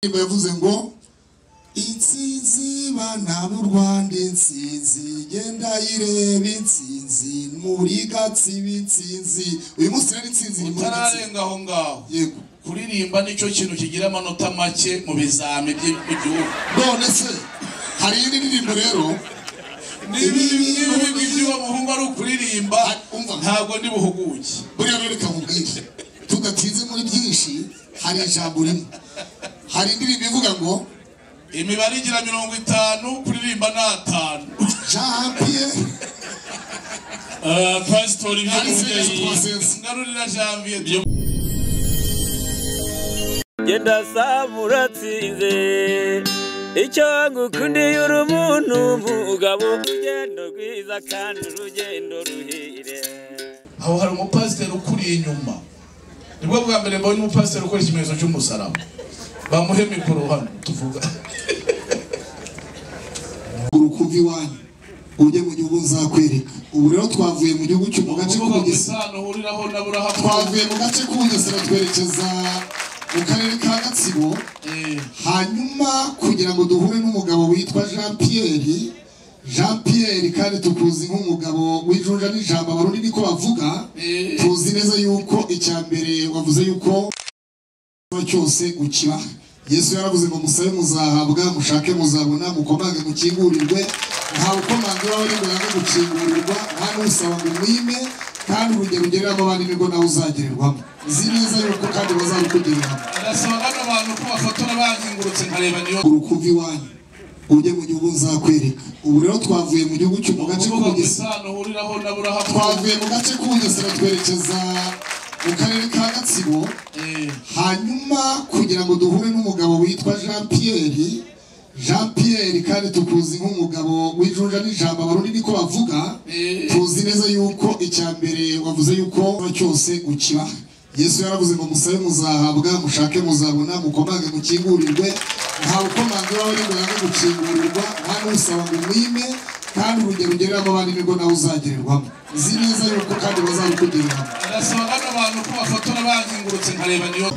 Niba yavuze ngo insinzi bana b'u Rwanda insinzi genda ireba insinzi muri gatsibi insinzi uyu munsi rero insinzi ni mutararenga aho ngaho yego kuririmba nicyo kintu kigira amanota make mu bizami by'igihugu none se hari indirimbo rero nibi by'uwo muhungu ari ukuririmba ntabwo ndi buhuguke buriya rero reka mubwire tugatinze muri byinshi hari ijambo rimwe hari indirimbo ivuga ngo imibare igira 50 kuririmba na 5 Jean-Pierre Pasiteri ngarurira Janvier genda samuratsinze icyo ngukundiye uri umuntu mugabo urugendo rwiza kandi urugendo ruhire. Aho hari umupasiteri ukuri inyuma nibwo bwa mbere mbonye umupasiteri ukora ikimenyetso cy'umusaraba bamuhe mikoro hano tuvuga urukuvi wanyu ujye mu gihugu nzakwereka. Ubu rero twavuye mu gihugu cyo mu gace k'Ubugesera twavuye mu gace k'Ubugesera twerekeza mu karere ka Gatsibo hanyuma kugira ngo duhure n'umugabo witwa Jean-Pierre kandi tukuzi nk'umugabo w'ijunja n'ijambo abarundi niko bavuga tuzi neza yuko icyambere wavuze yuko cyose ukiba Yesu yaravuze ngo musabe muzahabwa mushake muzabona mukomange mukingurirwe nta ukomanga wawe ngo yange gukingurirwa nta n'usaba ngo mwime kandi urugero ugereramo abandi nirwo nawe uzagererwamo izi neza yuko kandi bazarukugereramo arasaba n'abantu ko bafotora bankingurutse nkareba niyo urukuvi wanyu ujye mu gihugu nzakwereka. Ubu rero twavuye mu gihugu cyo mu gace k'Ubugesera twavuye mu gace k'Ubugesera twerekeza mu karere ka Gatsibo hanyuma kugira ngo duhure n'umugabo witwa Jean-Pierre kandi tukuzi nk'umugabo w'ijunja n'ijambo abarundi niko bavuga tuzi neza yuko icyambere wavuze yuko cyose ukiba Yesu yaravuze ngo musabe muzahabwa mushake muzabona mukomange mukingurirwe nta ukomanga wawe ngo yange gukingurirwa nta n'usaba ngo mwime kandi urugero ugereramo abandi nirwo nawe uzagererwamo izi neza yuko kandi bazarukugereramo arasaba n'abantu ko bafotora bankingurutse nkareba niyo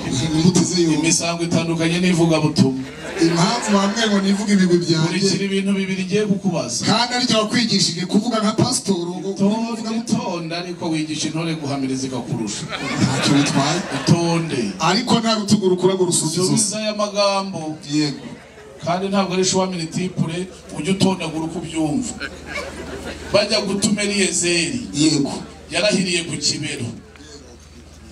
muteze yo imisango itandukanye n'ivuga butumwa impamvu bamwe ngo nivuga ibigwi byanjye urikira ibintu bibiri ngiye kukubaza kandi aricyo wakwigishije kuvuga nka pasitoro uvuga mutonda ariko wigisha intore guhamiriza ikakurusha ntacyo bitwaye utonde ariko nta rutugu rukura ngo rusubize y'amagambo yego kandi ntabwo ari shuwa militipure ujye utondagura uko ubyumva bajya gutuma Eliyezeri yego yarahiriye ku kibero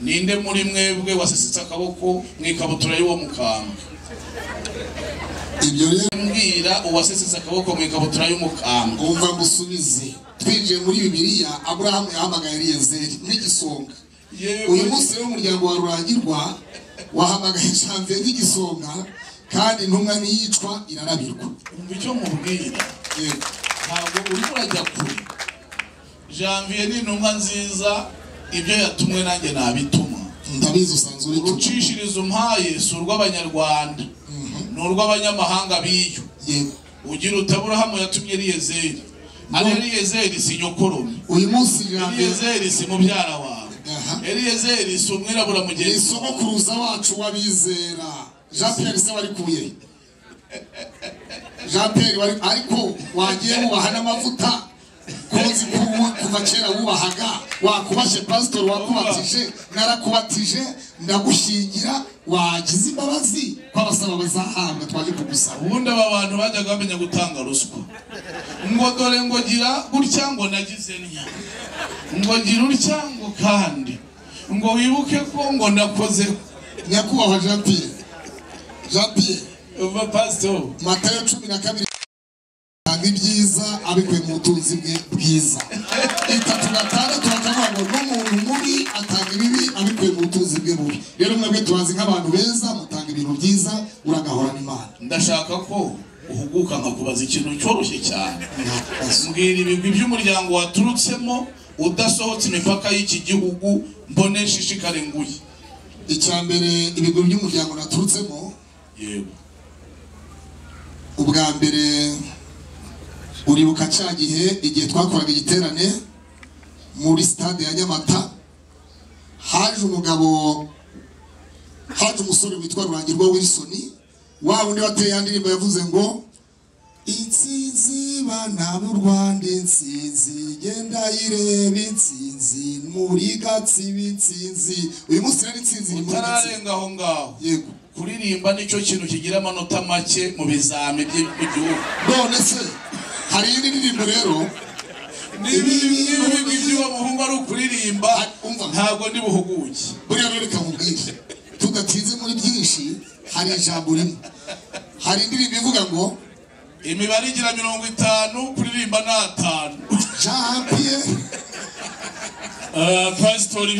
ninde muri mwebwe wasesetse akaboko mwikabutura y'uwo mukambwe ibyo rero mbwira uwasesetse akaboko mwikabutura y'umukambwe umva musubize twinjiye muri Bibiliya Aburahamu yahamagaye Eliyezeri nk'igisonga uyu munsi rero umuryango wa Rurangirwa wahamagaye Janvier nk'igisonga kandi intumwa niyicwa irarabirwa umva icyo mubwira ntabwo uri urajya kure Janvier ni intumwa nziza ibyo yatumwe nanjye nabituma ndabizi usanzwe uri urucishirizo umpaye si urw'Abanyarwanda ni urw'abanyamahanga biyo ugira utaburahamu yatumye Eliyezeri ari Eliyezeri si nyokorome uyu munsi Eliyezeri si mubyara wawe Eliyezeri si umwirabura mugenzi ni sogokuruza wacu wabizera Jean-Pierre se wari kuye Jean-Pierre wari ariko wagiye mubaha n'amavuta kozi kuva kera wubahaga wakubashe pastor wakubatije narakubatije ndagushingira wagize imbabazi kwabasaba bazahabwa twaje kugusaba ubundi aba bantu bajyaga bamenya gutanga ruswa ngo dore ngo gira gutya ngo nagize nya ngo gira urya ngo kandi ngo wibuke ko ngo nakoze nyakubahwa Jean-Pierre uva pastor Matayo 12 ibyiza abikuye mu butunzi bwe bwiza 3:6 bakavuga ngo n'umuntu mubi atanga ibibi abikuye mu butunzi bwe bubi. Rero mwebwe tubazi nk'abantu beza mutanga ibintu byiza uragahora n'Imana. Ndashaka ko uhuguka nkakubaza ikintu cyoroshye cyane mbwira ibigwi by'umuryango waturutsemo udasohotse imipaka y'iki gihugu mbone shishikare nguye. Icyambere ibigwi by'umuryango naturutsemo yego ubwa mbere uribuka cya igihe twakoraga igiterane muri stade ya Nyamata haje umusore witwa Rurangirwa Wilson wa undi wateye yandirimbo yavuze ngo intsinzi bana b'u Rwanda intsinzi genda ireba intsinzi muri gatsibi intsinzi uyu munsi rero intsinzi ni utararenga aho ngaho yego kuririmba nicyo kintu kigira amanota make mu bizami by'igihugu none se hari indi ndirimbo rero niba muhungu ari ukuririmba ntabwo ndi buhuguke buriya rero reka mubwire tugatinze muri byinshi hari ijambo rimwe hari indirimbo ivuga ngo imibare igira 50 kuririmba na 5 Jean-Pierre Pasiteri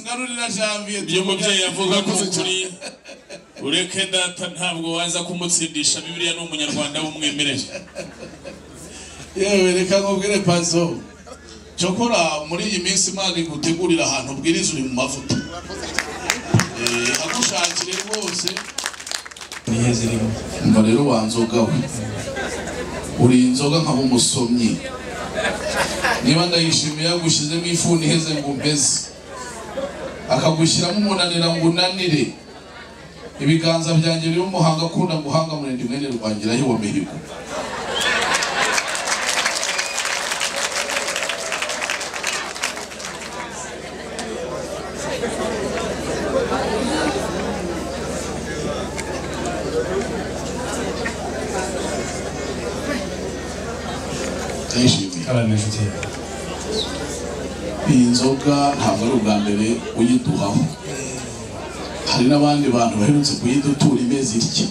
ngarurira Janvier byo mubyeyi yavuga ko kuri ureke data ntabwo waza kumutsindisha Bibiliya n'umunyarwanda w'umwemerere yewe reka ngubwire Pazo cyokora muri iyi minsi magi gutegurira ahantu ubwiriza uri mu mavuta agushakire rwose niyezirimo ngo rero wanzoga we uri inzoga nk'abo umusomyi niba ndayishimiye yagushyizemo ifuni iheze ngo mbeze akagushyiramo umunanira ngo unanire ibiganza byanjye biri umuhanga akunda guhanga murende mwene rwangira aho mihigo inzoga ntabwo ari ubwa mbere uyiduhaho hari n'abandi bantu baherutse kuyidutura imeze itya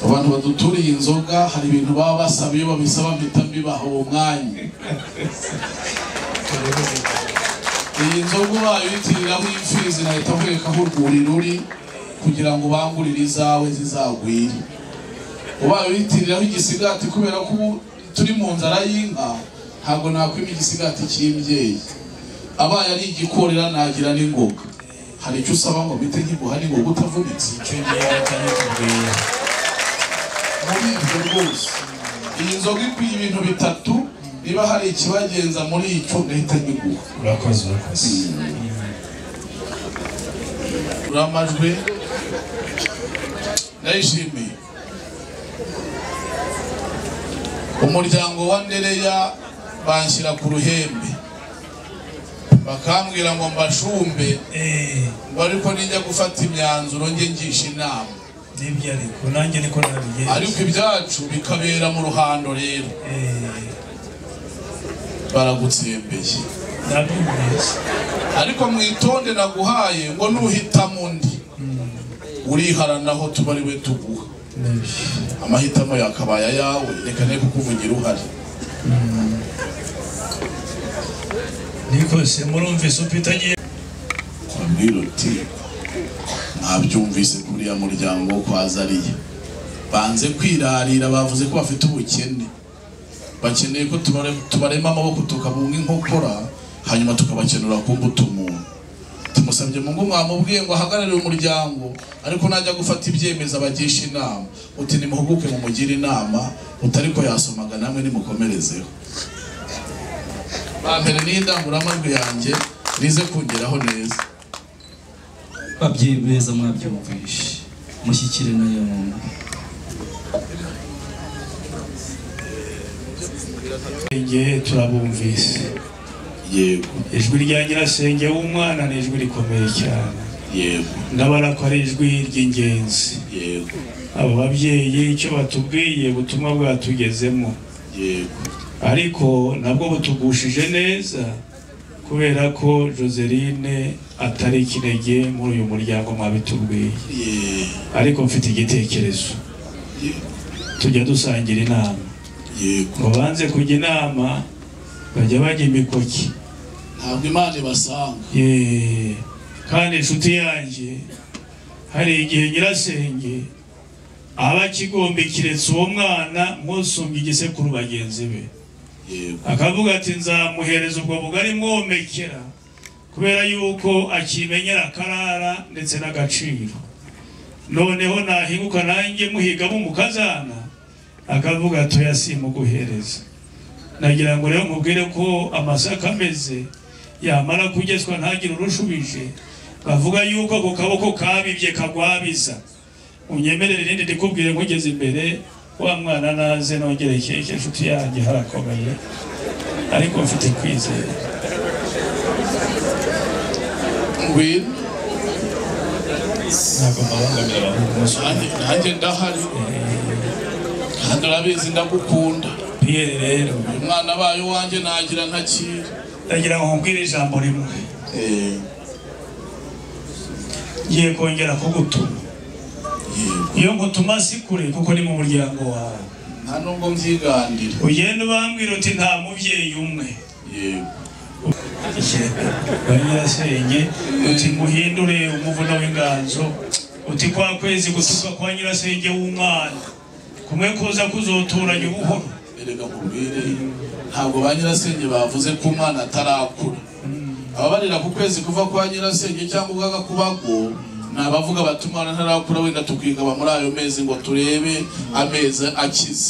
abantu baduturiye inzoga hari ibintu baba basaba iyo babisaba mpita mbibaha uwo mwanya iyi nzoga ubaye uyitiriraho imfizi nahita nkwerekaho urwuri ruri kugira ngo ubangurire izawe zizagwire ubaye uyitiriraho igisigati kubera ko turi mu nzara y'inka ntabwo nakwima igisigati cy'imbyeyi abaye ari igikorera nagira n'ingoga hari icyo usaba ngo bite nkiguha n'ingoga utavunitse icyo ngiye kubwira muri ibyo rwose iyi nzoga ikwiye ibintu bitatu niba hari ikibagenza muri icyo ndahita nkiguha urakoze uramajwe ndayishimiye umuryango wa Ndereya banshyira ku ruhembe bakambwira ngo mbashumbe ngo ariko nijya gufata imyanzuro nge ngisha inama nibyo ariko nanjye niko nabigenza ariko ibyacu bikabera mu ruhando rero baragutsembeye nabimenye ariko mwitonde naguhaye ngo nuhitamo undi uriharanaho tuba ari we tuguha amahitamo yakabaye ayawe reka ne kukuvugira uhari niko se murumvise upitagiye ambwira uti ntabyumvise kuri ya muryango wo kwa Zariya banze kwirarira bavuze ko bafite ubukene bakeneye ko tubarema amaboko tukabunga inkokora hanyuma tukabakenura ku mbuto umuntu tumusabye Mungu mwamubwiye ngo ahagararire umuryango ariko najya gufata ibyemeza abagisha inama uti nimuhuguke mu mugira inama utariko yasomaga namwe nimukomerezeho bampere n'indanguramajwi yanjye rize kungeraho neza babyeyi beza mwabyumvishe mushyikire nayo ngiye turabumvise yego ijwi rya nyirasenge w'umwana ni ijwi rikomeye cyane yego ndabara ko ari ijwi ry'ingenzi yego abo babyeyi icyo batubwiye ubutumwa bwatugezemo yego ariko nabwo butugushije neza kubera ko Joseline atari ikinege muri uyu muryango mwabitubwiye ariko mfite igitekerezo tujya dusangira inama ngo banze kujya inama bajya bajya imikoki ntabwo Imana ibasanga kandi inshuti yanjye hari igihe nyirasenge aba akigomba kiretse uwo mwana mwusumbye igisekuru bagenzi be akavuga ati nzamuhereza ubwo bugari mwomekera kubera yuko akimenyera akarara ndetse n'agaciro noneho nahinguka nanjye muhigamo umukazana akavuga atoya simuguhereza nagira ngo rero mubwire ko amasaka ameze yamara kugezwa ntagire urushubije bavuga yuko ako kaboko kabibye kagwabiza unyemerere irindi ndikubwire ngugeze imbere wa mwana naze nongere keke inshuti yanjye harakomeye ariko mfite kwizera ngwino ntabwo mbabangamira abahungu nanjye ndahari kandi urabizi ndagukunda Pierre rero umwana bayo wanjye nagira ntakira ndagira ngo nkubwire ijambo rimwe ngiye kongera kugutuma iyo ngutuma si kure kuko ni mu muryango wawe nta nubwo mbyigandira ugenda ubambwira uti nta mubyeyi umwe yego nyirasenge uti muhindure umuvuno w'inganzo uti kwa kwezi gutuka kwa nyirasenge w'umwana kumwe kuza kuzoturanya ubuhoro erega nkubwire ntabwo ba nyirasenge bavuze ko umwana atarakura ababarira ku kwezi kuva kwa nyirasenge cyangwa ugaga kubago nabavuga bati umwana ntarakura wenda tukigaba muri ayo mezi ngo turebe amezi akize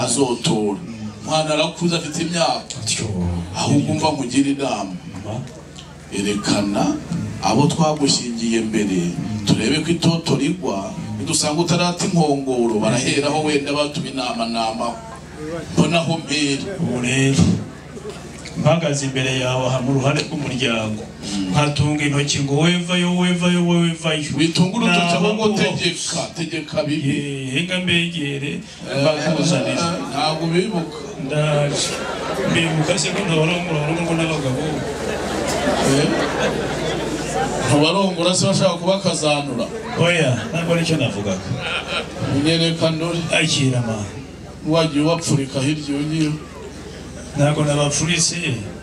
azotora umwana arakuze afite imyaka ahubwo umva mugira inama erekana abo twagushingiye mbere turebe ko itoto rigwa dusanga utarata inkongoro baraheraho wenda batuma inama mbonaho mbere ubu rero mpagaze imbere yawe aha mu ruhare rw'umuryango nkatunga intoki ngo wevayo witunga urutoki ahubwo tegeka bibi henga mbegere mbakuzanira ntabwo bibuka ndaje mbibuka se ko ntabarongora n'abagabo ntubarongora se bashaka kubakazanura oya ntabwo nicyo navugaga unyerekanure akira ma wagiye ubapfurika hirya iyo ngiyo ntabwo nabapfuritse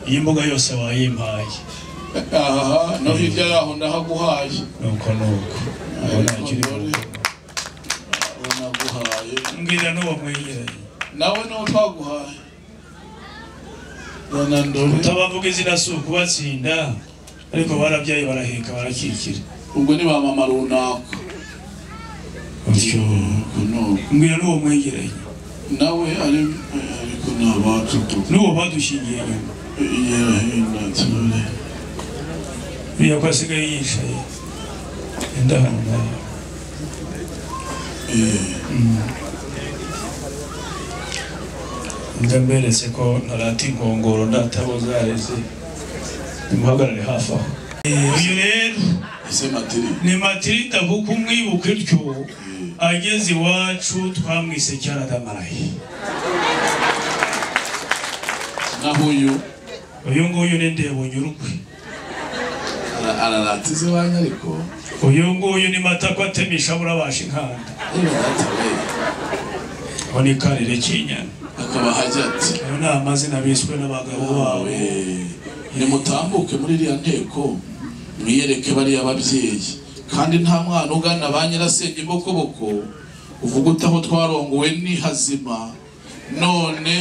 iyi mbuga yose wayimpaye aha no hirya yaho ndahaguhaye nuko naguhaye mbwira n'uwo mwegeranye nawe n'uwo twaguhaye ndore utabavuga izina si ukubatsinda ariko barabyaye baraheka barakikira ubwo ni ba mama runaka utyo mbwira n'uwo mwegeranye nawe ariko n'abacu n'uwo badushingiye inyuma biriya ko asigaye yicaye enda hano nayo ndamberetse ko ntarata inkongoro ndatabo zareze nimuhagarare hafi aho uyu rero ni Matilda kuko umwibuka ityo ageze iwacu twamwise cyaradamaraye naho uyu nguyu ni Ndebonyurukwe araratize wanya ariko uyu nguyu ni Matako atemisha burabasha inkanda oni karire kinyana akaba hajya ati ayo ni amazina biswe n'abagabo bawe nimutambuke muri iriya nteko mwiyereke bariya ababyeyi kandi nta mwana ugana ba nyirasenge imbokoboko uvuga utaho twarongowe ni hazima none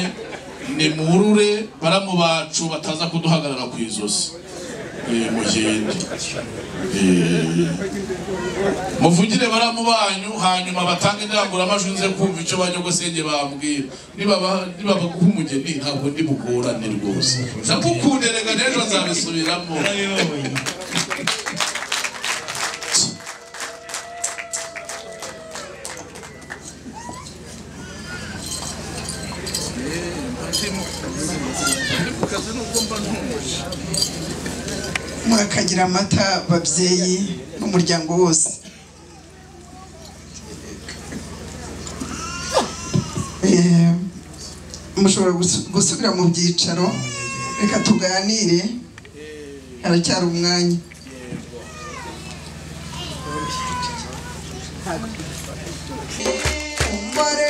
ni murure baramu bacu bataza kuduhagarara ku izosi mugende muvugire baramu banyu hanyuma batanga indangururamajwi nze kumva icyo banyogosenge bambwira niba baguha umugeni ntabwo ndi bugorane rwose ndakukunderega n'ejo nzabisubiramo mwakagira amata babyeyi n'umuryango wose. Mushobora gusubira mu byicaro reka tuganire haracyari umwanya. Umare